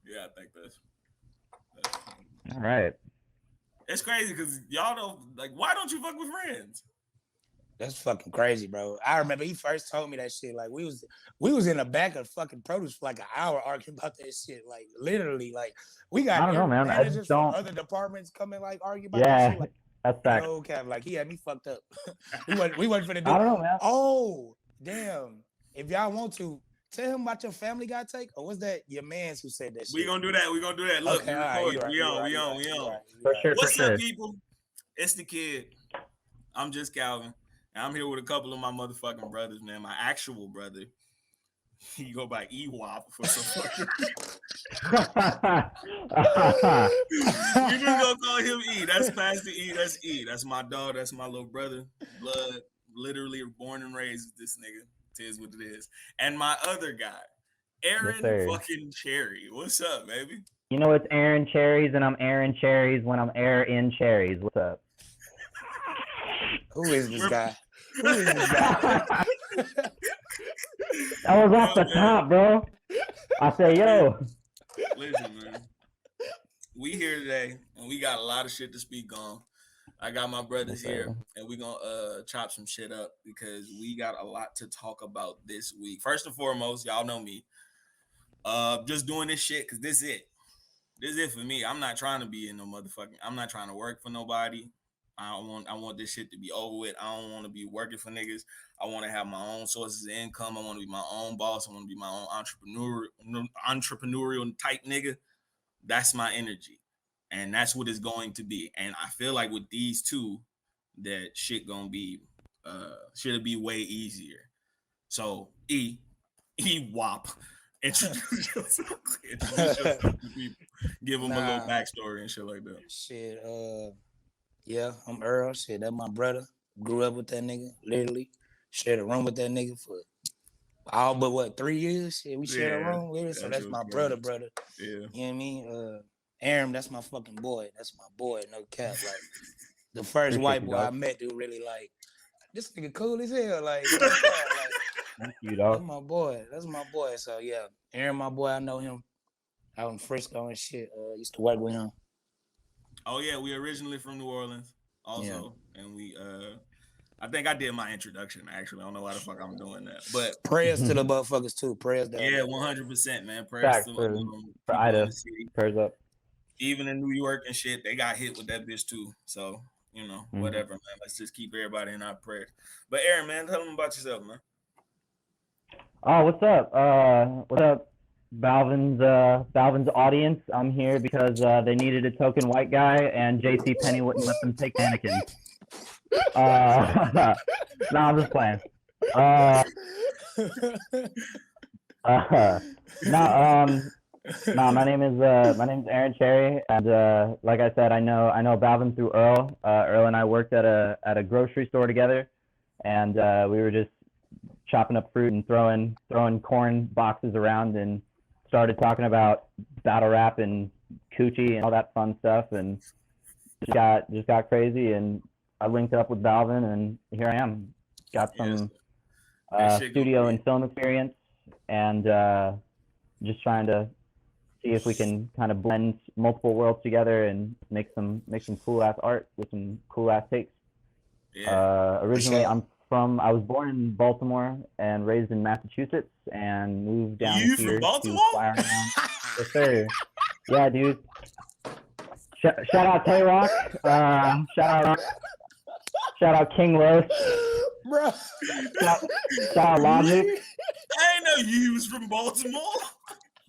Yeah, I think that's All right. it's crazy because y'all don't like. Why don't you fuck with friends? That's fucking crazy, bro. I remember he first told me that shit. Like we was in the back of fucking produce for like an hour arguing about that shit. Like literally, like we I got don't know, man. I just managers from don't. other departments coming like argue about that shit. Yeah, Like that's facts. no cap, like he had me fucked up. we wasn't finna I do. don't know, man. Oh damn! If y'all want to tell him about your Family Guy take, or was that your man's who said that We shit? gonna do that. We gonna do that. Look, Okay, we all right, you recording. right, We you on. right, We you on. right, We you on. right, you For right. sure, for What's up, sure. people? It's the kid. I'm just Calvin. And I'm here with a couple of my motherfucking brothers, man. My actual brother. He go by EWAP for some fucking. We just gonna call him E. That's Pastor E. That's E. That's my dog. That's my little brother. Blood. Literally born and raised this nigga. Tis what it is. And my other guy, Yes, Aaron sir. fucking Cherry. What's up, baby? You know it's Aaron Cherries, and I'm Aaron Cherries when I'm air in cherries. What's up? Who is this We're- guy? Who is this guy? That was off Yo, the man. top, bro. I say, yo. Listen, man. We here today, and we got a lot of shit to speak on. I got my brothers Yes, here, sir. and we gonna chop some shit up because we got a lot to talk about this week. First and foremost, y'all know me. Just doing this shit because this is it. This is it for me. I'm not trying to be in no motherfucking. I'm not trying to work for nobody. I want this shit to be over with. I don't want to be working for niggas. I want to have my own sources of income. I want to be my own boss. I want to be my own entrepreneurial type nigga. That's my energy, and that's what it's going to be. And I feel like with these two, that shit gonna be should be way easier. So E WAP. Introduce yourself. Introduce yourself to people. Give them a little Nah, backstory and shit like that. shit. Yeah, I'm Earl. Shit, that's my brother. Grew up with that nigga, literally. Shared a room with that nigga for all but what 3 years. Shit, we shared a Yeah, room, literally. So that's that's what's my going. brother. Yeah, You know what I mean? Aaron, that's my fucking boy. That's my boy, no cap. Like the first Appreciate white you, boy I dog. met, dude, really like this nigga cool as hell. Like, no cap, like Thank you, that's dog. my boy. That's my boy. So yeah, Aaron, my boy, I know him out in Frisco and shit. Used to work with him. oh yeah, we originally from New Orleans, Yeah. also, and we I think I did my introduction actually. I don't know why the fuck I'm doing that, but Prayers to the motherfuckers too. Prayers down yeah, there. 100%, man. Prayers Facts to for people in Ida. the city, Prayers up. even in New York and shit. They got hit with that bitch too. So Mhm. whatever, man. Let's just keep everybody in our prayers. But Aaron, man, tell them about yourself, man. Oh, what's up? What's up, Balvin's audience? I'm here because they needed a token white guy, and J.C. Penney wouldn't let them take mannequins. No, I'm just playing. Uh, no, no, my name's Aaron Cherry, and like I said, I know Balvin through Earl. Earl and I worked at a grocery store together, and we were just chopping up fruit and throwing corn boxes around, and started talking about battle rap and coochie and all that fun stuff, and just got crazy, and I linked up with Balvin, and here I am. Got Yes, some that shit gonna studio be. and film experience, and just trying to see if we can kind of blend multiple worlds together and make some cool ass art with some cool ass takes. Yeah, Originally, sure. I was born in Baltimore and raised in Massachusetts, and moved down you from here to Baltimore? fly around. Yes, sir. Yeah, dude. Shout out Tay Rock. Shout out King Los. Bro. Shout out Logic. I ain't know you was from Baltimore.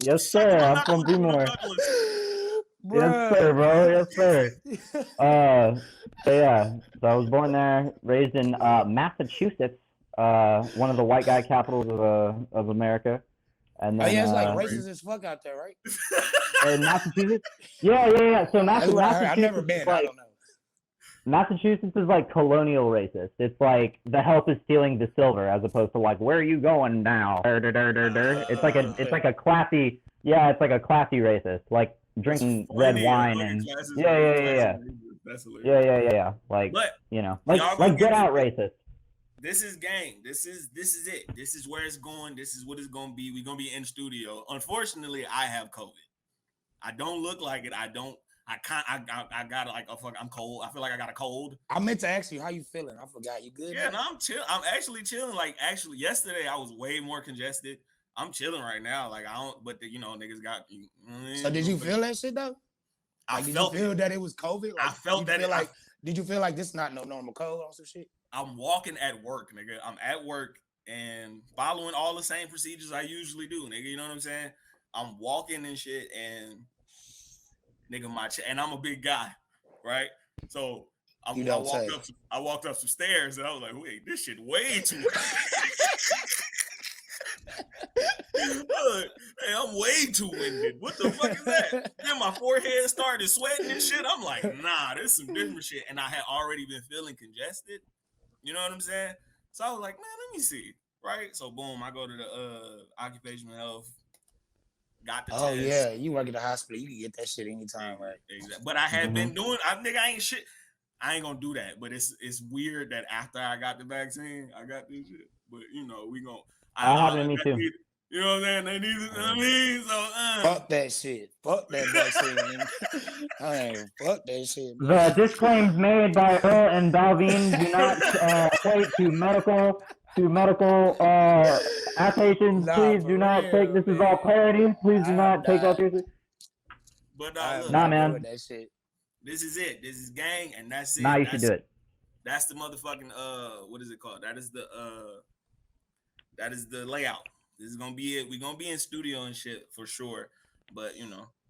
Yes, Shut sir. my I'm mouth, from Donald Bmore. Douglas. Yes, sir, bro. Yes, sir. So yeah, so I was born there, raised in Massachusetts, one of the white guy capitals of America, and Oh then yeah, it's like Right. racist as fuck out there, right? in Massachusetts. Yeah. So That's what I heard. I've never Massachusetts is been. I like don't know. Massachusetts is like colonial racist. It's like the help is stealing the silver, as opposed to like where are you going now? It's like a classy. Yeah, it's like a classy racist, like That's drinking red funny. wine Like a and classist, yeah. That's Yeah, hilarious. yeah, yeah, yeah. Like, But y'all gonna like get get out racist. this is gang. This is it. This is where it's going. This is what it's gonna be. We're gonna be in studio. Unfortunately, I have COVID. I don't look like it. I don't. I can't. I got like a fuck. I'm cold. I feel like I got a cold. I meant to ask you how you feeling. I forgot. You good? Yeah, man? no, I'm chill. I'm actually chilling. Like actually, yesterday I was way more congested. I'm chilling right now. Like I don't. But niggas got. So did you feel that shit though? I Like, did felt you feel it. that it was COVID? Like, I felt that. Did you feel like this not no normal cold or some shit? I'm walking at work, nigga. I'm at work and following all the same procedures I usually do, nigga. You know what I'm saying? I'm walking and shit, and nigga, and I'm a big guy, right? So I walked up some stairs, and I was like, wait, this shit way too. Hey, I'm way too winded. What the fuck is that? Then my forehead started sweating and shit. I'm like, nah, there's some different shit. And I had already been feeling congested. You know what I'm saying? So I was like, man, let me see. Right? So boom, I go to the occupational health. Got the test. Oh yeah, you work at the hospital. You can get that shit anytime, right? Exactly. But I had been doing. I ain't shit. I ain't gonna do that. But it's weird that after I got the vaccine, I got this shit. But we gonna. That happened to me too. You know what I'm saying? They need it. I mean, so fuck that shit. Fuck that vaccine. Fuck that shit. The disclaims made by Earl and Balvin do not equate to medical applications. Please do not take this is all parody. Please do not take all seriously. But look, man. That shit. This is it. This is gang, and that's it. Nah, you should do it. That's the motherfucking what is it called? That is the layout. This is gonna be it. We're gonna be in studio and shit for sure. But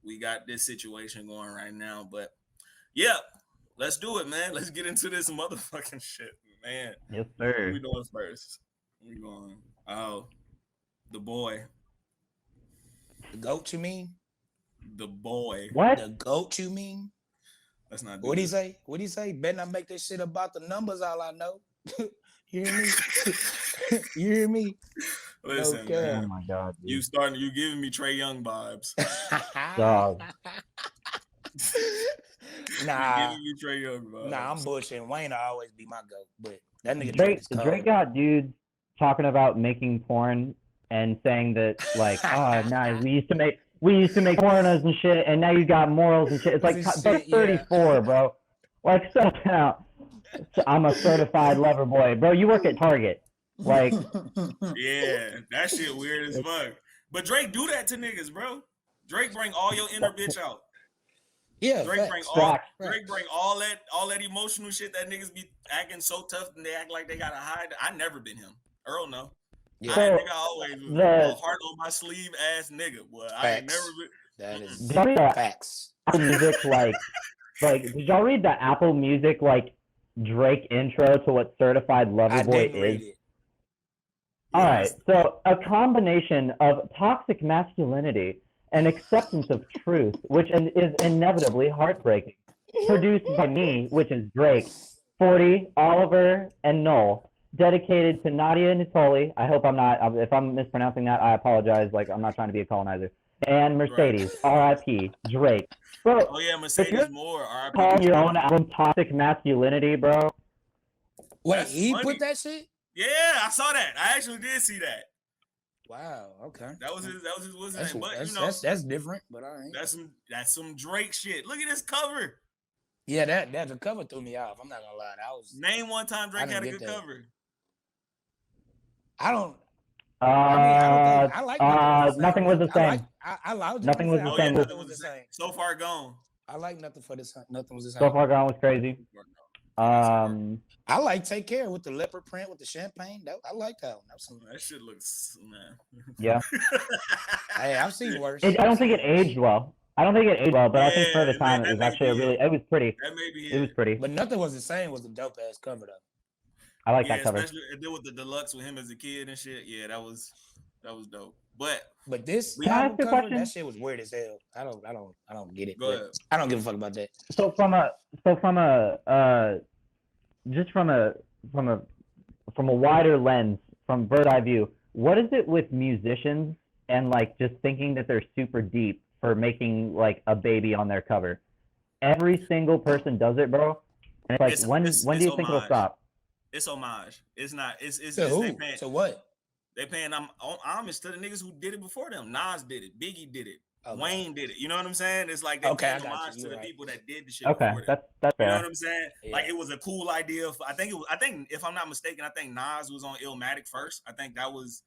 we got this situation going right now. But yeah, let's do it, man. Let's get into this motherfucking shit, man. Yes, sir. What we doing first? We going the boy. The goat, you mean? The boy. What? The goat, you mean? Let's not. What'd he say? What'd he say? Better not make this shit about the numbers. All I know. You hear me? You hear me? Listen, okay. Man. Oh my god, dude. You giving me Trae Young vibes. Dog. Nah. You giving me Trae Young vibes. Nah, I'm bullshitting. Wayne will always be my goat, but that nigga Drake got dudes talking about making porn and saying that like, oh, nah, we used to make pornos and shit, and now you got morals and shit. It's like that's 34, bro. Like, settle down. I'm a certified lover boy, bro. You work at Target. Like, yeah, that shit weird as fuck. But Drake do that to niggas, bro. Drake bring all your inner bitch out. Yeah, Drake bring all that emotional shit that niggas be acting so tough and they act like they gotta hide. I never been him. Earl no. Yeah. I always was a heart on my sleeve ass nigga. Boy, I ain't never been. That is facts. Music, like, did y'all read the Apple Music Drake intro to what Certified Lover Boy is? All right, so a combination of toxic masculinity and acceptance of truth, which is inevitably heartbreaking. Produced by me, which is Drake, 40, Oliver, and Noel. Dedicated to Nadia Natoli. I hope I'm not. If I'm mispronouncing that, I apologize. Like, I'm not trying to be a colonizer. And Mercedes, R.I.P. Drake. Bro, oh yeah, Mercedes Moore, R.I.P. Call your own album Toxic Masculinity, bro. Wait, That's he funny. put that shit? Yeah, I saw that. I actually did see that. Wow. Okay. That was his. What's his name? But that's different. But all right. That's some Drake shit. Look at this cover. Yeah, that the cover threw me off. I'm not gonna lie. Name one time Drake had a good cover. I don't. I like Nothing Was the Same. I like Nothing Was the Same. Nothing Was the Same. So Far Gone. I like Nothing Was the Same. So Far Gone was crazy. I like Take Care with the leopard print with the champagne. I like that one. That shit looks, man. Yeah. Hey, I've seen worse. I don't think it aged well. But I think for the time it was actually it was pretty. That may be it was pretty. But Nothing Was the Same was a dope ass cover though. I like that cover. Especially with the deluxe with him as a kid and shit. Yeah, that was dope. But this album cover, that shit was weird as hell. I don't get it. Go ahead. I don't give a fuck about that. So from a wider lens, from bird eye view, what is it with musicians and just thinking that they're super deep for making a baby on their cover? Every single person does it, bro. And it's when do you think it'll stop? It's homage. It's not. It's who? So what? They paying homage to the niggas who did it before them. Nas did it. Biggie did it. Okay. Wayne did it. You know what I'm saying? It's like they Okay, I paid got homage you. to You're the right. people that did the shit Okay, before them. that's You know fair. what I'm saying? Yeah. Like it was a cool idea. I think if I'm not mistaken, I think Nas was on Illmatic first. I think Nas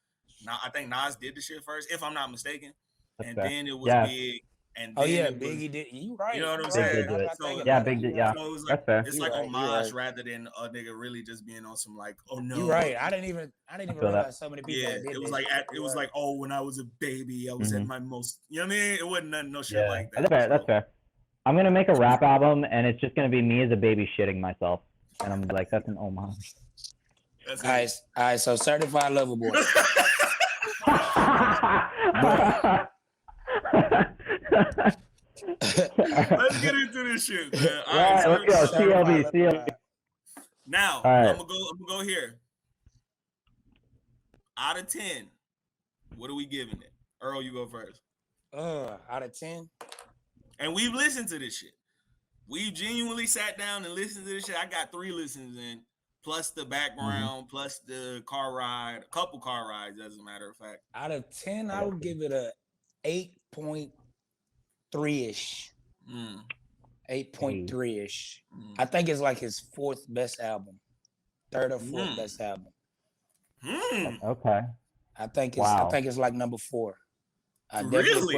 did the shit first, if I'm not mistaken. That's And fair. then it was Yeah, Big. And Oh then yeah, it was, Biggie did. You you right. know what You I'm Big right. did saying? do Now it. that I think So Yeah, about it, Big you did. right. Yeah, so it was like that's fair. it's You like right. You homage right. rather than a nigga really just being on some like, oh no. You right. I didn't even feel that. realize so many people Yeah, that did it was that like shit. it You was right. like, oh, when I was a baby, I was at my most. You know what I mean? It wasn't no shit Yeah, like that. that's fair. That's So fair. I'm gonna make a rap album, and it's just gonna be me as a baby shitting myself, and I'm like, that's an homage. that's All right. it. All right. So Certified Lover Boy. Let's get into this shit, man. All right, Right, let's go. Certified Lover CLB, Boy. CLB. Now All right. I'm gonna go here. Out of 10, what are we giving it? Earl, you go first. Out of 10. And we've listened to this shit. We genuinely sat down and listened to this shit. I got 3 listens in, plus the background, plus the car ride, a couple car rides, as a matter of fact. Out of 10, I would give it a 8.3-ish. 8.3-ish. I think it's like his 4th best album. 3rd or 4th best album. Okay. I think it's Wow. like number 4. I Really?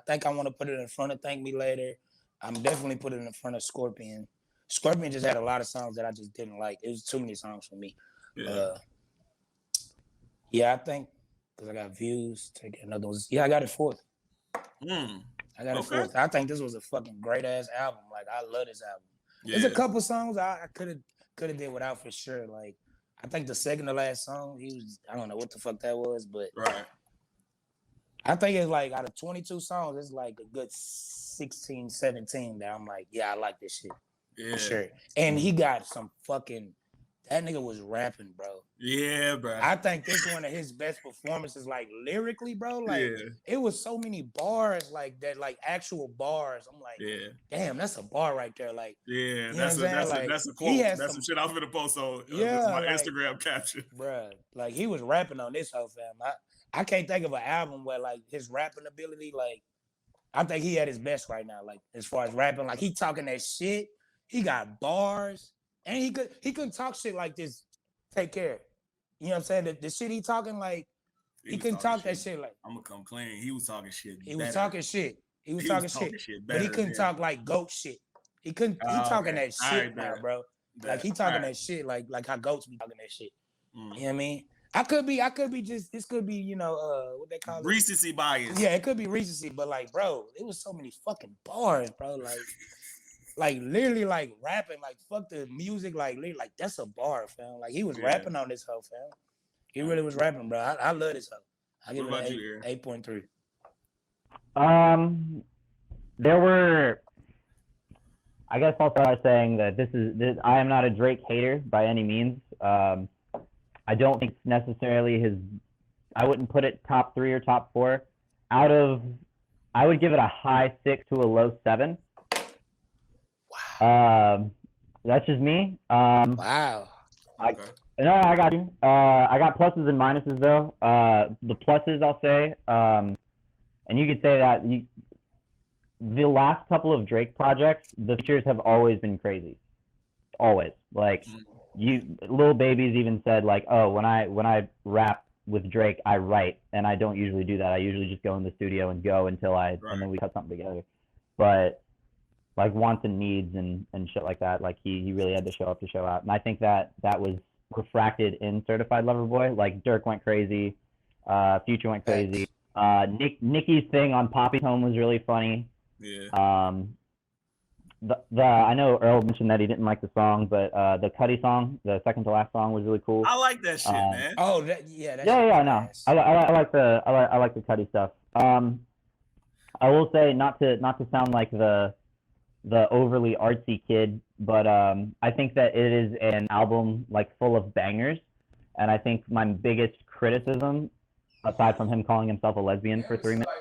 think I want to put it in front of Thank Me Later. I'm definitely putting it in front of Scorpion. Scorpion just had a lot of songs that I just didn't like. It was too many songs for me. Yeah. I think because I got Views. Take another one. Yeah, I got it 4th. Mm. I got it 4th. I think this was a fucking great ass album. Like I love this album. Yeah. There's a couple songs I could have did without for sure. Like I think the second to last song, I don't know what the fuck that was, but Right. I think it's like out of 22 songs, it's like a good 16, 17 that I'm like, yeah, I like this shit. Yeah. For sure. And he got some fucking, that nigga was rapping, bro. Yeah, bro. I think this is one of his best performances, like lyrically, bro. Like it was so many bars like that, like actual bars. I'm like, damn, that's a bar right there. Like, yeah, that's a quote. That's some shit I'm gonna post on my Instagram caption. Bruh, like he was rapping on this whole fam. I can't think of an album where like his rapping ability, like I think he at his best right now. Like as far as rapping, like he talking that shit. He got bars, and he couldn't talk shit like this. Take care. You know what I'm saying? The shit he talking like he couldn't talk that shit like. I'm gonna come clean. He was talking shit. He was talking shit. He was talking shit. But he couldn't talk like goat shit. He couldn't. He talking that shit now, bro. Like he talking that shit like how goats be talking that shit. You know what I mean? I could be just, this could be, you know, what they call it? Recency bias. Yeah, it could be recency, but like, bro, it was so many fucking bars, bro. Like literally like rapping, like fuck the music, like that's a bar, fam. Like he was rapping on this hoe, fam. He really was rapping, bro. I love this hoe. I give it 8.3. There were, I guess I'll start saying that I am not a Drake hater by any means. I don't think necessarily I wouldn't put it top 3 or top 4. I would give it a high 6 to a low 7. Wow. That's just me. Wow. No, I got you. I got pluses and minuses though. The pluses I'll say, and you could say that the last couple of Drake projects, the features have always been crazy. Always. Like Lil Baby's even said like, oh, when I rap with Drake, I write, and I don't usually do that. I usually just go in the studio and go and then we cut something together. But like wants and needs and shit like that, like he really had to show up to show out. And I think that was refracted in Certified Lover Boy. Like Dirk went crazy, Future went crazy. Nicki's thing on Poppy's Home was really funny. Yeah. I know Earl mentioned that he didn't like the song, but the Cudi song, the second to last song, was really cool. I like that shit, man. Oh, no. I like the Cudi stuff. I will say not to sound like the overly artsy kid, but I think that it is an album like full of bangers, and I think my biggest criticism, aside from him calling himself a lesbian for 3 minutes,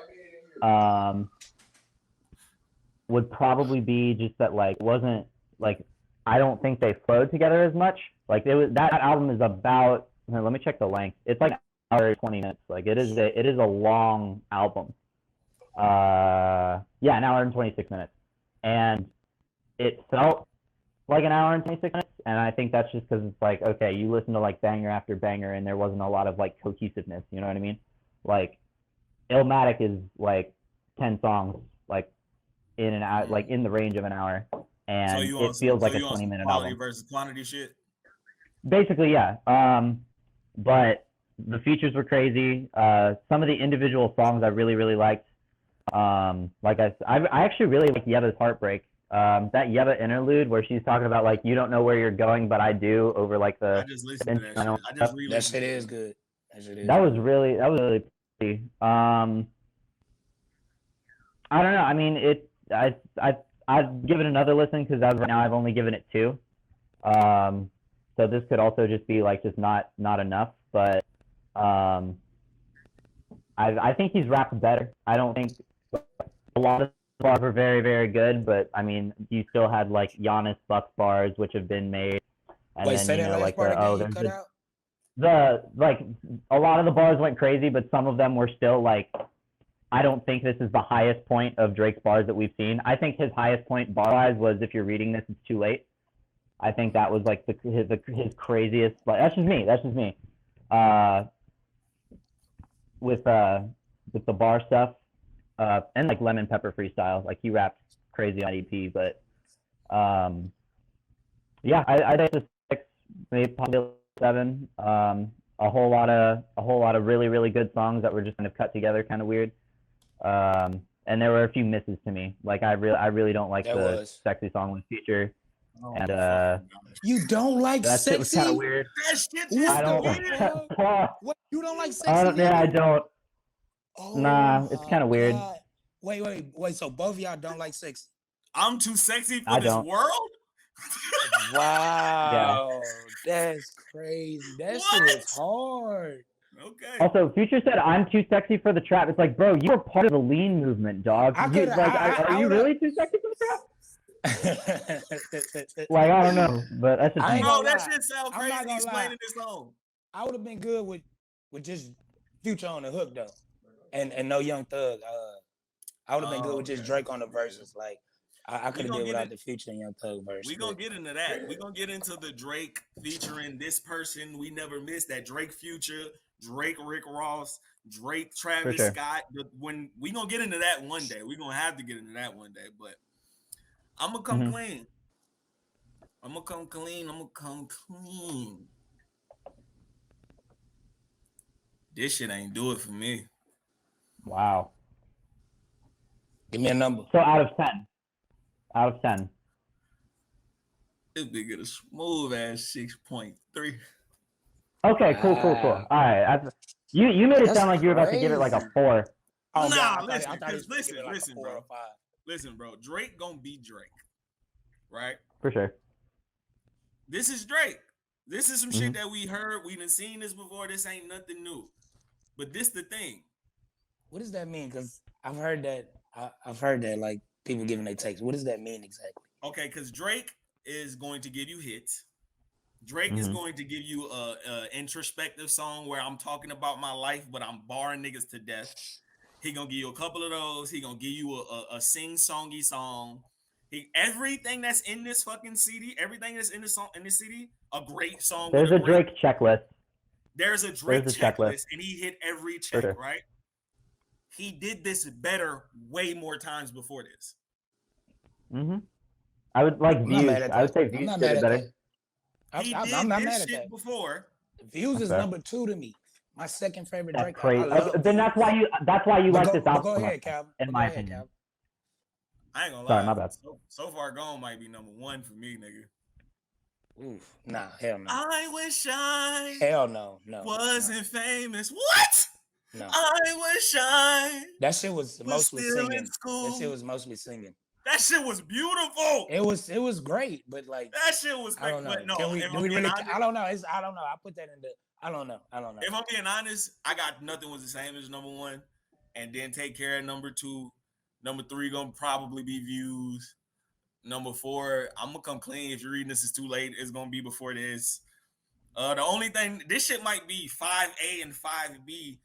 would probably be just that like wasn't like I don't think they flowed together as much. Like that album is about, let me check the length. It's like an hour 20 minutes. Like it is a long album. Yeah, an hour and 26 minutes, and it felt like an hour and 26 minutes, and I think that's just because it's like, okay, you listen to like banger after banger, and there wasn't a lot of like cohesiveness. You know what I mean? Like Illmatic is like 10 songs, like in an hour, like in the range of an hour, and it feels like a 20-minute quality album. versus quantity shit. Basically, yeah. But the features were crazy. Some of the individual songs I really, really liked. Like I actually really like Yeba's Heartbreak. That Yeba interlude where she's talking about like you don't know where you're going, but I do, over like the. I just listened to that shit. I just that shit is good. That was really pretty. I don't know. I mean, I'd give it another listen because as of right now I've only given it 2. So this could also just be like just not enough, but I think he's rapped better. I don't think a lot of bars were very, very good, but I mean, you still had like Giannis Bucks bars which have been made, and Wait, then say you that know last like part the again, you cut out? the like a lot of the bars went crazy, but some of them were still like, I don't think this is the highest point of Drake's bars that we've seen. I think his highest point bar-wise was If You're Reading This, It's Too Late. I think that was like his craziest. Like that's just me. With the bar stuff, and like Lemon Pepper Freestyle, like he rapped crazy on EP. But yeah, I think it's 6, maybe probably 7. A whole lot of really, really good songs that were just kind of cut together, kind of weird. And there were a few misses to me. Like I really don't like the Sexy song with Future. And you don't like that Sexy? Shit was kind of weird. That shit just I don't like that. What, you don't like Sexy? I don't. Oh, nah, it's kind of weird. Wait. So both of y'all don't like Sexy? I'm too sexy for this world? Wow. Yeah. That's crazy. That shit was hard. Okay. Also, Future said, "I'm too sexy for the trap." It's like, bro, you were part of the lean movement, dog. Are you really too sexy for the trap? Like, I don't know, but that's just bro, that shit sounds crazy explaining this song. I would have been good with just Future on the hook though, and no Young Thug. I would have been good with just Drake on the verses. Like I could have did without the Future and Young Thug verse. We gonna get into that. We gonna get into the Drake featuring this person we never missed. That Drake Future, Drake Rick Ross, Drake Travis Scott. When we gonna get into that one day, we gonna have to get into that one day, but. I'm gonna come clean. I'm gonna come clean. This shit ain't do it for me. Wow. Give me a number. So out of 10. This big get a smooth ass 6.3. Okay, cool. All right. You made it sound like you were about to give it like a 4. Oh, nah, listen, bro. Listen, bro, Drake gonna be Drake, right? For sure. This is Drake. This is some shit that we heard. We done seen this before. This ain't nothing new. But this the thing. What does that mean? Because I've heard that like people giving their takes. What does that mean exactly? Okay, because Drake is going to give you hits. Drake is going to give you a introspective song where I'm talking about my life, but I'm barring niggas to death. He gonna give you a couple of those. He gonna give you a sing-songy song. Everything that's in this fucking CD, everything that's in this song in this CD, a great song. There's a Drake checklist. There's a Drake checklist, and he hit every check, right? He did this better way more times before this. I would like Views. I would say Views did it better. I'm not mad at that. Before Views is number 2 to me. My second favorite that's Drake. Crazy. Then that's why you like this album. Go ahead, Calvin. In my opinion. Calvin. I ain't gonna lie. Sorry, my bad. So Far Gone might be number 1 for me, nigga. Oof. Nah, hell no. I wish I hell no. wasn't famous. What? No. I wish I that shit was mostly still singing. in school. That shit was mostly singing. That shit was beautiful. It was great, but like that shit was great. I don't know. But no, do we really? I don't know. I don't know. I put that in the. I don't know. If I'm being honest, I got Nothing Was the Same as number 1, and then Take Care number 2. Number 3 gonna probably be Views. Number 4, I'm gonna come clean. If you're reading this, is too late. It's gonna be before this. The only thing, this shit might be 5A and 5B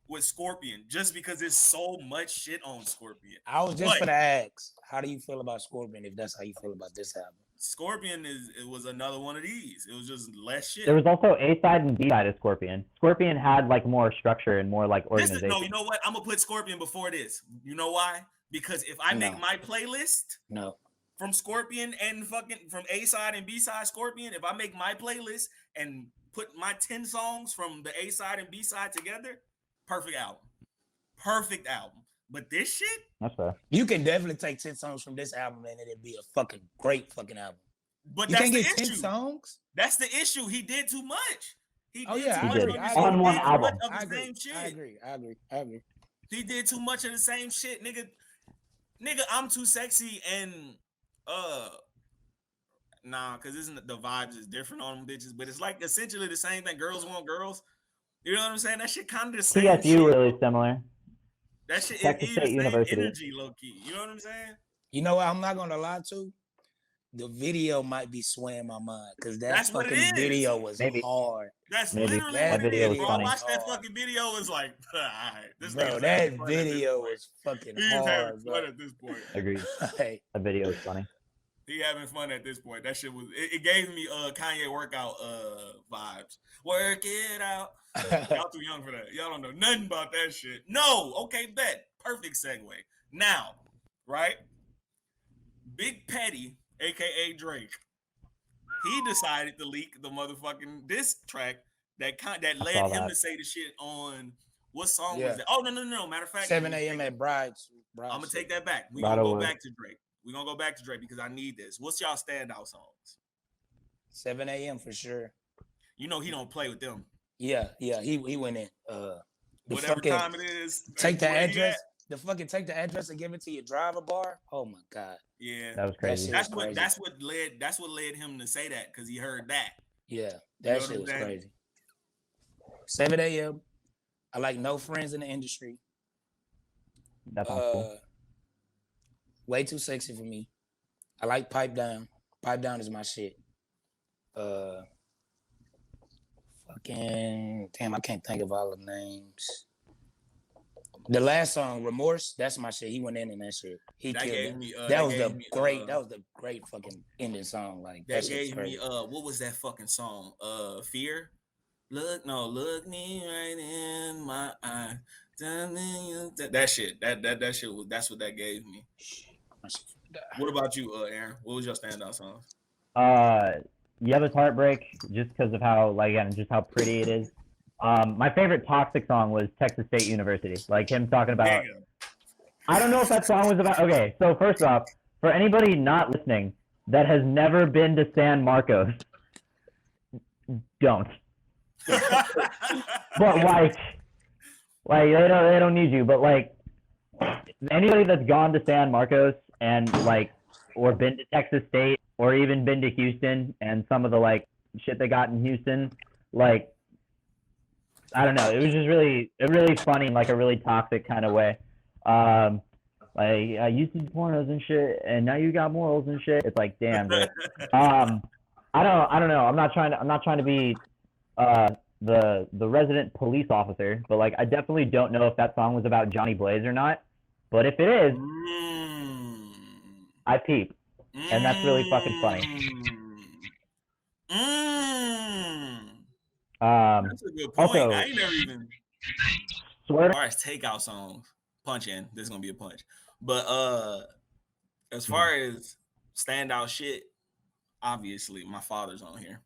with Scorpion just because there's so much shit on Scorpion. I was just But- gonna ask, how do you feel about Scorpion? If that's how you feel about this album, Scorpion it was another one of these. It was just less shit. There was also A side and B side of Scorpion. Scorpion had like more structure and more like This is, organization. no, you know what? I'm gonna put Scorpion before this. You know why? Because if I make No. my playlist no. from Scorpion and fucking from A side and B side Scorpion, if I make my playlist and put my 10 songs from the A side and B side together, perfect album. Perfect album. But this shit, That's fair. You can definitely take 10 songs from this album and it'd be a fucking great fucking album. but You that's can't the get 10 issue. songs? That's the issue. He did too much. He Oh, did yeah, too I much agree. on, I this- agree. On one he did too album. much of I the agree. same shit. I agree. He did too much of the same shit, nigga. Nigga, I'm too sexy and nah, cause isn't the vibes is different on them bitches, but it's like essentially the same thing. Girls want girls. You know what I'm saying? That shit kind of the same. TSU shit. really similar. That shit Texas is State the same University. energy, low key. You know what I'm saying? You know what? I'm not gonna lie to. The video might be swaying my mind because that That's what it fucking is. video was Maybe. hard. That's Maybe. literally That what it video is, was bro. I funny. watched that Hard. fucking video. It's like, all right, this Bro, nigga's that having fun at this video point. was fucking He's having hard, fun bro. at this point. Agreed. Hey, That video is funny. He having fun at this point. That shit was. It gave me Kanye workout vibes. Work it out. Y'all too young for that. Y'all don't know nothing about that shit. No. Okay, bet. Perfect segue. Now, right? Big Petty, aka Drake, he decided to leak the motherfucking diss track that led saw him that. to say the shit on what song Yeah. was that? Oh no. Matter of fact, 7 a.m. at Bride's. I'm gonna take that back. We Right gonna go away. back to Drake. We gonna go back to Drake because I need this. What's y'all standout songs? 7 a.m. for sure. You know he don't play with them. Yeah, he went in. The Whatever fucking time it is. take the where he address. at. The fucking take the address and give it to your driver bar. Oh my god. Yeah. That was crazy. shit- That's was what crazy. that's what led him to say that because he heard that. Yeah, know that what shit I'm was saying? crazy. 7 a.m. I like No Friends in the Industry. That sounds cool. Way Too Sexy for me. I like Pipe Down. Pipe Down is my shit. Fucking damn, I can't think of all the names. The last song, Remorse, that's my shit. He went in that shit. He That killed gave it. me That was the great. That was the great fucking ending song. Like that that shit was gave me crazy. what was that fucking song? Fear. Look me right in my eye. That shit. That shit was that's what that gave me. My shit died. What about you, Aaron? What was your standout song? Yeba's Heartbreak, just because of how, like, again, just how pretty it is. My favorite Toxic song was Texas State University. Like him talking about. Nigga. I don't know if that song was about. Okay, so first off, for anybody not listening that has never been to San Marcos, don't. But like they don't need you. But like anybody that's gone to San Marcos and like or been to Texas State or even been to Houston and some of the like shit they got in Houston, like I don't know, it was just really funny in like a really toxic kind of way. Like I used to do pornos and shit, and now you got morals and shit. It's like damn, but I don't know. I'm not trying to be the resident police officer, but like I definitely don't know if that song was about Johnny Blaze or not. But if it is, I peep. And that's really fucking funny. That's a good point. Also, I ain't never even swear as to far as takeout songs, punch in. This is gonna be a punch. But as far as standout shit, obviously my father's on here.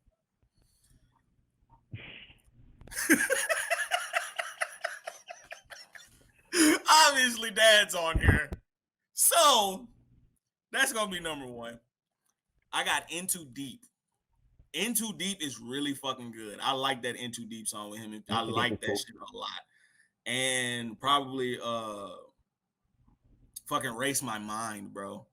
Obviously, dad's on here. So that's gonna be number one. I got Into Deep. Into Deep is really fucking good. I like that Into Deep song with him. I Into Deep like is that cool. shit a lot. And probably fucking Race My Mind, bro.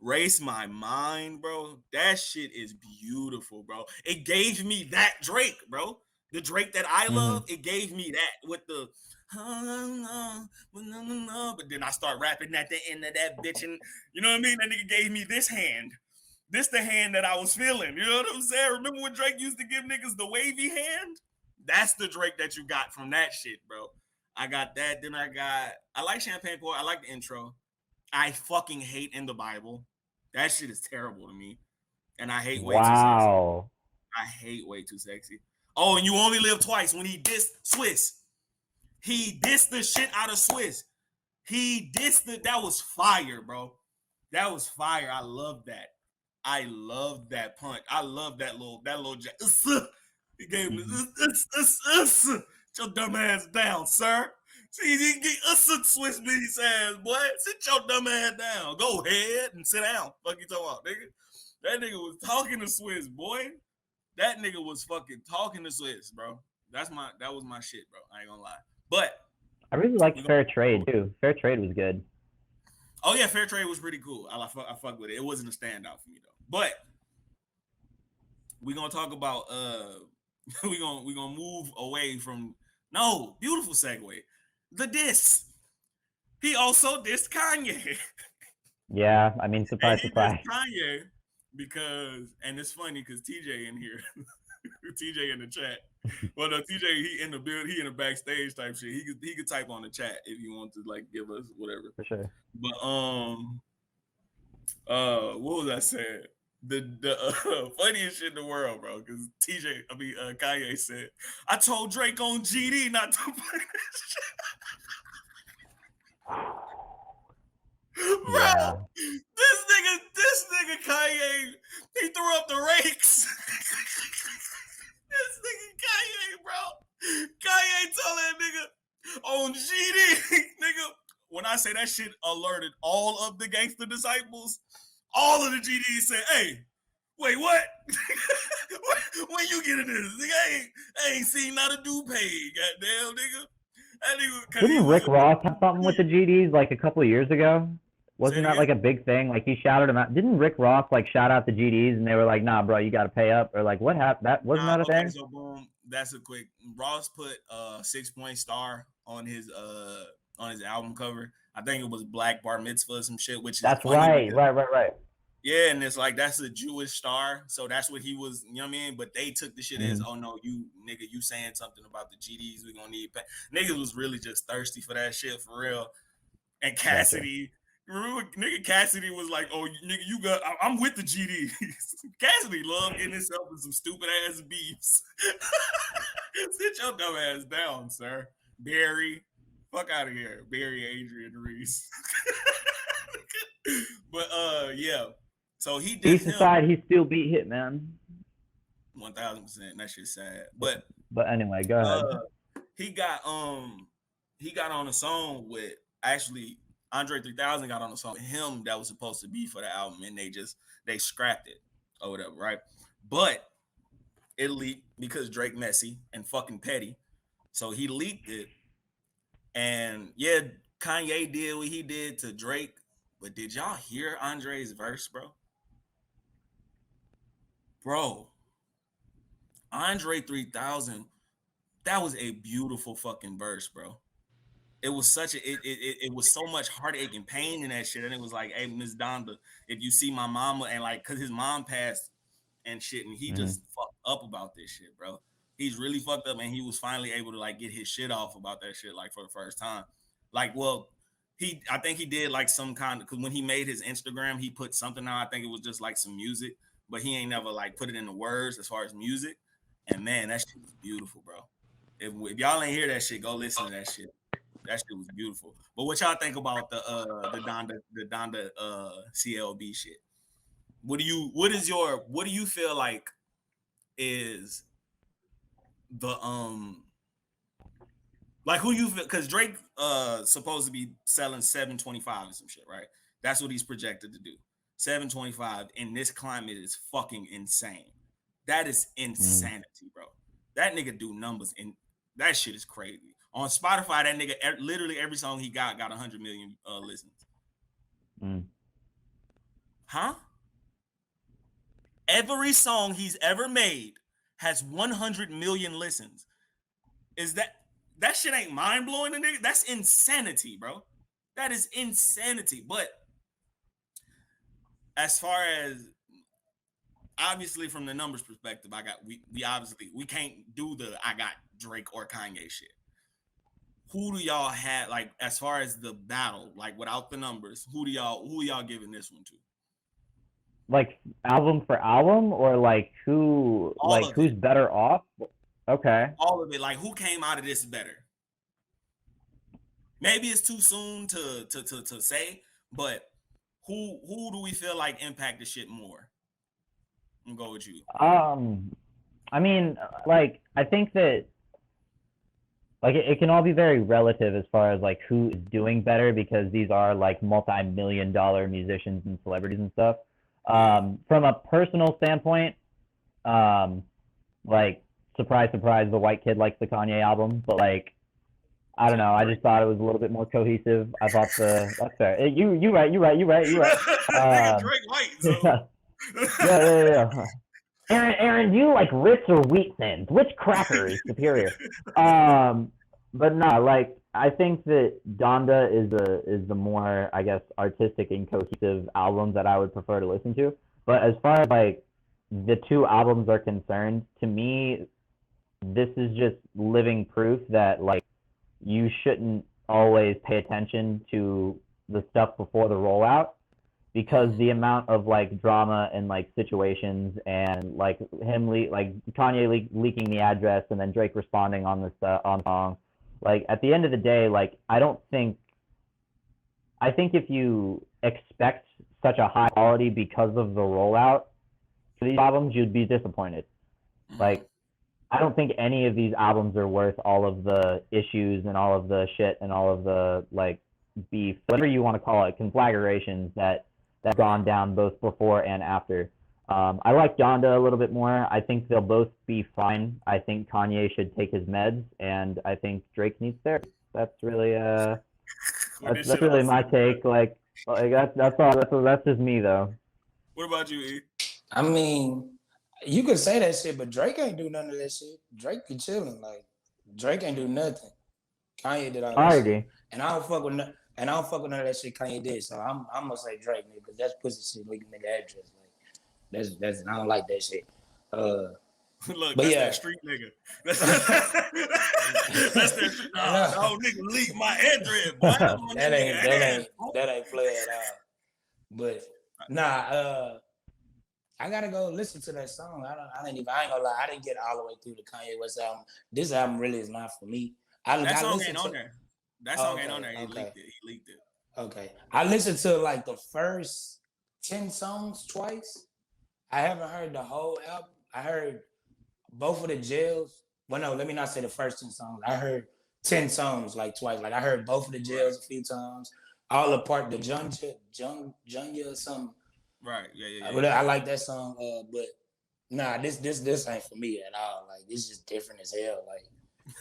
Race My Mind, bro. That shit is beautiful, bro. It gave me that Drake, bro. The Drake that I love, it gave me that with the but then I start rapping at the end of that bitch, and you know what I mean? That nigga gave me this hand. This the hand that I was feeling. You know what I'm saying? Remember when Drake used to give niggas the wavy hand? That's the Drake that you got from that shit, bro. I got that. Then I like Champagne Port. I like the intro. I fucking hate In the Bible. That shit is terrible to me. And I hate Way Too Sexy. Wow. I hate Way Too Sexy. Oh, and You Only Live Twice when he dissed Swiss. He dissed the shit out of Swiss. That was fire, bro. That was fire. I love that. I love that punch. I love that little he gave me get your dumb ass down, sir. See, he get Swiss beats ass, boy. Sit your dumb ass down. Go ahead and sit down. Fuck you talking about, nigga. That nigga was talking to Swiss, boy. That nigga was fucking talking to Swiss, bro. That was my shit, bro. I ain't gonna lie. But I really liked Fair Trade too. Fair Trade was good. Oh yeah, Fair Trade was pretty cool. I fuck with it. It wasn't a standout for me though. But we're gonna talk about we're gonna move away from beautiful segue. The diss. He also dissed Kanye. Yeah, I mean, surprise, surprise. Kanye because, and it's funny because TJ in here, TJ in the chat. Well, no, TJ he in the backstage type shit. He could type on the chat if you want to like give us whatever. For sure. But what was I saying? The funniest shit in the world, bro. Because Kanye said, "I told Drake on GD not to play this shit." Bro, Yeah. this nigga Kanye, he threw up the rakes. This nigga Kanye, bro. Kanye told that nigga on GD, nigga. When I say that shit alerted all of the gangster disciples, all of the GDs said, "Hey, wait, what? When you get in this? Nigga, I ain't seen not a dude paid, goddamn, nigga." That nigga, Didn't Rick Ross have something with the GDs like a couple of years ago? Wasn't that like a big thing? Like he shouted them out. Didn't Rick Ross like shout out the GDs and they were like, "Nah, bro, you got to pay up," or like what happened? That wasn't that a thing? So boom, that's a quick. Ross put 6-point star on his album cover. I think it was Black Bar Mitzvah or some shit. Which that's right. Yeah, and it's like that's a Jewish star, so that's what he was. You know what I mean? But they took the shit as, "Oh no, you nigga, you saying something about the GDs? We gonna need pay." Niggas was really just thirsty for that shit for real. And Cassidy. Remember, nigga Cassidy was like, "Oh, nigga, I'm with the GDs." Cassidy loved getting himself in some stupid ass beefs. Sit your dumb ass down, sir. Barry, fuck out of here. Barry Adrian Reese. But yeah. So he did. East side, he still beat Hitman. 1000%. That shit's sad. But anyway, go ahead. He got on a song with actually. Andre 3000 got on a song with him that was supposed to be for the album, and they scrapped it or whatever, right? But it leaked because Drake messy and fucking petty, so he leaked it. And yeah, Kanye did what he did to Drake, but did y'all hear Andre's verse, bro? Bro, Andre 3000, that was a beautiful fucking verse, bro. It was it was so much heartache and pain in that shit. And it was like, "Hey, Miss Donda, if you see my mama," and like, cause his mom passed and shit, and he just fucked up about this shit, bro. He's really fucked up, and he was finally able to like get his shit off about that shit, like for the first time. Like, well, I think he did like some kind of, cause when he made his Instagram, he put something out. I think it was just like some music, but he ain't never like put it in the words as far as music. And man, that shit was beautiful, bro. If y'all ain't hear that shit, go listen to that shit. That shit was beautiful. But what y'all think about the Donda CLB shit? What do you feel like is the like who you feel, because Drake supposed to be selling 725 or some shit, right? That's what he's projected to do. 725 in this climate is fucking insane. That is insanity, bro. That nigga do numbers and that shit is crazy. On Spotify, that nigga literally every song he got 100 million listens. Huh? Every song he's ever made has 100 million listens. Is that shit ain't mind blowing to nigga? That's insanity, bro. That is insanity. But as far as obviously from the numbers perspective, we obviously we can't do the I got Drake or Kanye shit. who do y'all have like as far as the battle, like without the numbers? Who are y'all giving this one to? Like album for album, or like who, All like of who's it. better off? Okay. All of it. Like who came out of this better? Maybe it's too soon to say, but who do we feel like impacted shit more? I'm gonna go with you. I mean, like I think that like it can all be very relative as far as like who is doing better, because these are like multi-million-dollar musicians and celebrities and stuff. From a personal standpoint, like surprise, surprise, the white kid likes the Kanye album, but like I don't know, I just thought it was a little bit more cohesive. I thought that's fair. You right. Nigga Drake White. So. Yeah. Aaron, do you like Ritz or Wheat Thins? Which cracker is superior? But no, like I think that Donda is the more, I guess, artistic and cohesive album that I would prefer to listen to. But as far as like the two albums are concerned, to me, this is just living proof that like you shouldn't always pay attention to the stuff before the rollout, because the amount of like drama and like situations and like like Kanye leaking the address and then Drake responding on this on song, like at the end of the day, like I think if you expect such a high quality because of the rollout for these albums, you'd be disappointed. Like I don't think any of these albums are worth all of the issues and all of the shit and all of the like beef, whatever you want to call it, conflagrations that gone down both before and after. I like Donda a little bit more. I think they'll both be fine. I think Kanye should take his meds, and I think Drake needs therapy. That's really that's really my take. Like that's all. That's just me though. What about you, E? I mean, you could say that shit, but Drake ain't do none of that shit. Drake be chilling. Like Drake ain't do nothing. Kanye did all that I shit. agree. And I don't fuck with none of that shit Kanye did. So I'm gonna say Drake, nigga, because that's pussy shit leaking nigga address. Like that's I don't like that shit. Look, but that's yeah. that street nigga. That's that street. Oh, nigga leak my address, boy. that ain't play at all. But nah, I gotta go listen to that song. I ain't gonna lie, I didn't get all the way through the Kanye West album. This album really is not for me. That song ain't on there. That song ain't on there. He leaked it. Okay. I listened to like the first 10 songs twice. I haven't heard the whole album. I heard both of the jails. Well, no, let me not say the first 10 songs. I heard 10 songs like twice. Like I heard both of the jails a few times. All apart the Junya or something. Right. Yeah. I like that song. But nah, this ain't for me at all. Like this is different as hell. Like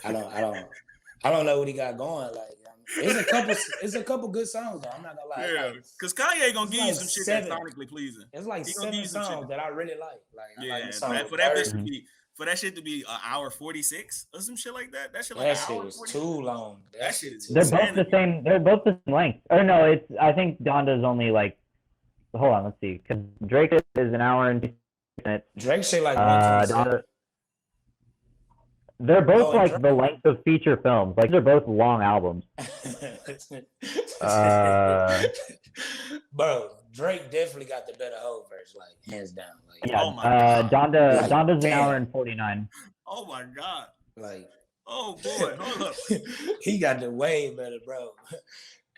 I don't know what he got going. Like it's a couple good songs though. I'm not gonna lie. Yeah, because Kanye gonna give you some shit that's sonically pleasing. It's like 7 songs that I really like. For that shit to be an hour 46 or some shit like that. That shit like that shit is too long. That shit is. They're both the same. They're both the same length. Or no, it's. I think Donda's only like. Hold on, let's see. Because Drake is an hour and 50 minutes. Drake shit like Donda. They're both like the length of feature films. Like they're both long albums. Bro, Drake definitely got the better whole verse, like hands down. Like, yeah, oh my God. Donda's an hour and 49. Oh my God. Like, oh boy, hold up. He got the way better, bro.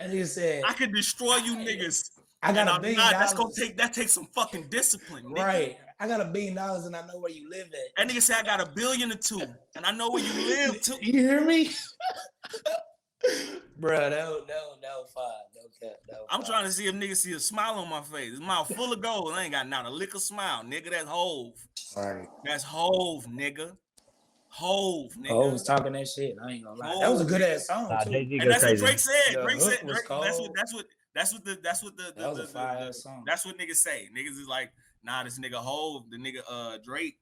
And he said, I could destroy you niggas. I got $1 billion. That takes some fucking discipline, nigga. Right. I got $1 billion and I know where you live at. That nigga said I got $1 billion or $2 billion and I know where you live too. You hear me? Bro, that was fine. I'm trying to see if niggas see a smile on my face. His mouth full of gold. I ain't got not a lick of smile, nigga. That's Hove. Right. That's Hove, nigga. Hove, nigga. Hove was talking that shit. I ain't gonna lie. That was a good ass song too. And that's what Drake said. Drake said that's what that was a fire ass song. That's what niggas say. Niggas is like, nah, this nigga Hove, the nigga Drake.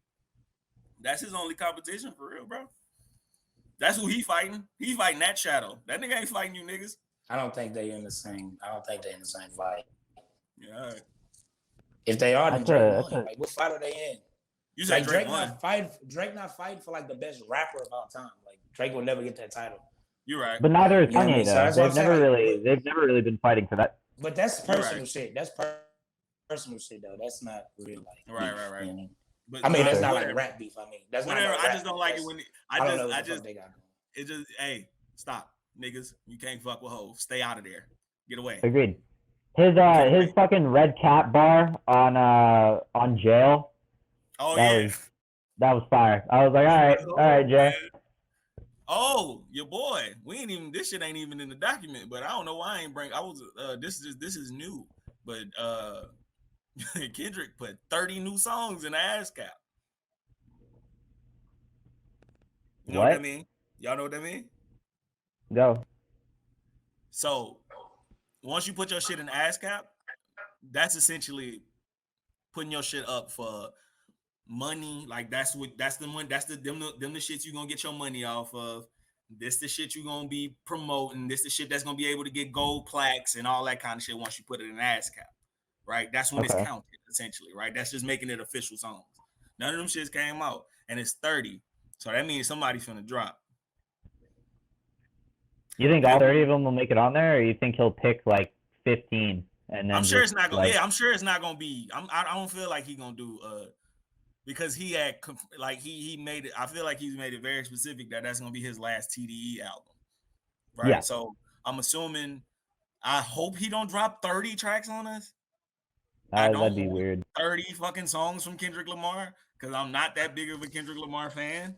That's his only competition for real, bro. That's who he fighting. He fighting that shadow. That nigga ain't fighting you niggas. I don't think they in the same fight. Yeah. If they are, then Drake won. Like, what fight are they in? You said like, Drake not fighting for like the best rapper of all time. Like Drake will never get that title. You're right. But neither is You know what I Kanye mean? So though. that's what I'm saying. They've never really been fighting for that. But that's You're personal right. shit. That's personal shit though. That's not real life. Right, beef, right, right. You know what I mean? But I mean, that's not whatever. like rap beef. I mean, that's Whatever. not. No I rap just don't beef. like That's, it when I don't know what the fuck they got going. it just hey, stop, niggas. You can't fuck with hoes. Stay out of there. Get away. Agreed. His fucking red cap bar on Jail. Oh that was fire. I was like, all right, Jay. Oh, your boy. We ain't even. This shit ain't even in the document. But I don't know why I ain't bring. I was. This is new. But Kendrick put 30 new songs in the ASCAP. You know what I mean? Y'all know what I mean? Go. So once you put your shit in ASCAP, that's essentially putting your shit up for money. Like that's the one. That's the shits you gonna get your money off of. This the shit you gonna be promoting. This the shit that's gonna be able to get gold plaques and all that kind of shit once you put it in ASCAP. Right? That's when it's counted, essentially, right? That's just making it official songs. None of them shits came out, and it's 30. So that means somebody's finna drop. You think all 30 of them will make it on there, or you think he'll pick like 15 and then? I'm sure it's not gonna. I'm sure it's not gonna be. I don't feel like he's gonna do because he had like he made it. I feel like he's made it very specific that that's gonna be his last TDE album, right? Yeah. So I'm assuming. I hope he don't drop 30 tracks on us. That'd be weird. 30 fucking songs from Kendrick Lamar because I'm not that big of a Kendrick Lamar fan.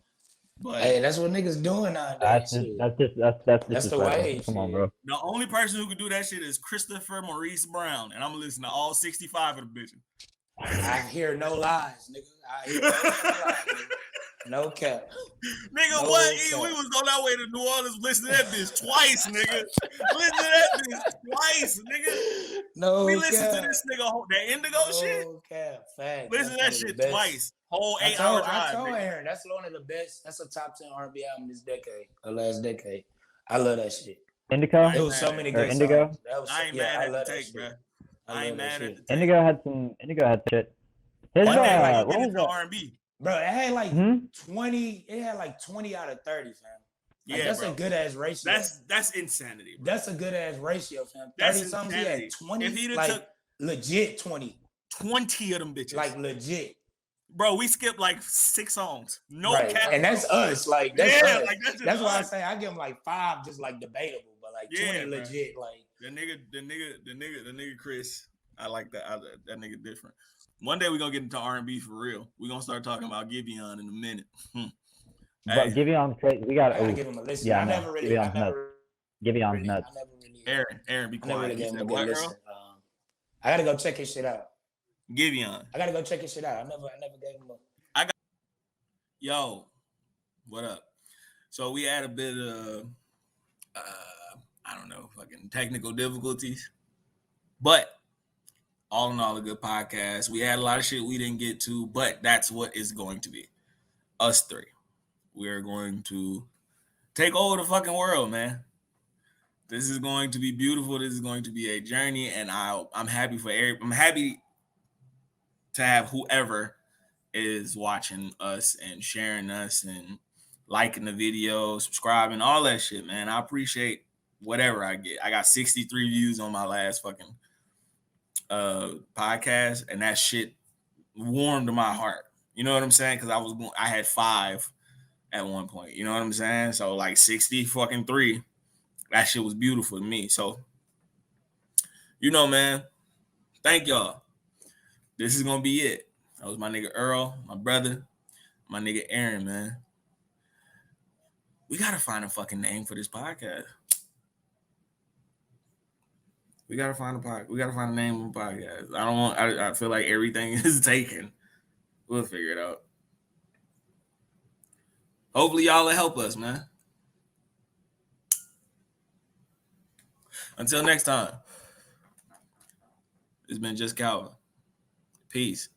But hey, that's what niggas doing nowadays. That's the way. Come on, bro. The only person who can do that shit is Christopher Maurice Brown, and I'm gonna listen to all 65 of the bitches. I hear no lies, nigga. I hear no lies, nigga. No cap. Nigga, what? We was on our way to New Orleans. Listen to that bitch twice, nigga. Listen to that bitch twice, nigga. No we cap. listen to this nigga that Indigo shit. No cap. Fact. Listen to that shit twice. Whole 8 hour drive. I told Aaron, that's one of the best. That's a top 10 R&B album this decade, the last decade. I love that shit. Indigo? It was so many good Indigo? songs. That was, I ain't mad at the take, bro. I ain't mad at the take. Indigo had shit. His what was that? R&B. Bro, it had like 20. It had like 20 out of 30, fam. Like, yeah, that's bro. A good ass ratio. That's insanity, bro. That's a good ass ratio, fam. 30 That's songs. He had 20. If he'd like took legit 20. 20 of them bitches. Like legit. Bro, we skipped like 6 songs. No right. cap. And that's us. Like that's us. Like that's why I say I give him like 5 just like debatable, but like 20 bro. legit. Like the nigga Chris. I like that. That nigga different. One day we're gonna get into R&B for real. We're gonna start talking about Giveon in a minute. But Giveon's crazy. We gotta give him a listen. Yeah, I never really Giveon's nuts. Aaron, be quiet. Really Black Girl? I gotta go check his shit out. Giveon. I gotta go check his shit out. I never gave him a. Yo, what up? So we had a bit of I don't know, fucking technical difficulties, but all in all, a good podcast. We had a lot of shit we didn't get to, but that's what it's going to be. Us three. We're going to take over the fucking world, man. This is going to be beautiful. This is going to be a journey, and I'm happy for I'm happy to have whoever is watching us and sharing us and liking the video, subscribing, all that shit, man. I appreciate whatever I get. I got 63 views on my last fucking podcast, and that shit warmed my heart. You know what I'm saying? Because I had 5 at one point. You know what I'm saying? So like 63, that shit was beautiful to me. So, you know, man, thank y'all. This is gonna be it. That was my nigga Earl, my brother, my nigga Aaron, man. We gotta find a fucking name for this podcast. We gotta find a name of the podcast. I feel like everything is taken. We'll figure it out. Hopefully y'all will help us, man. Until next time. It's been Just Calvin. Peace.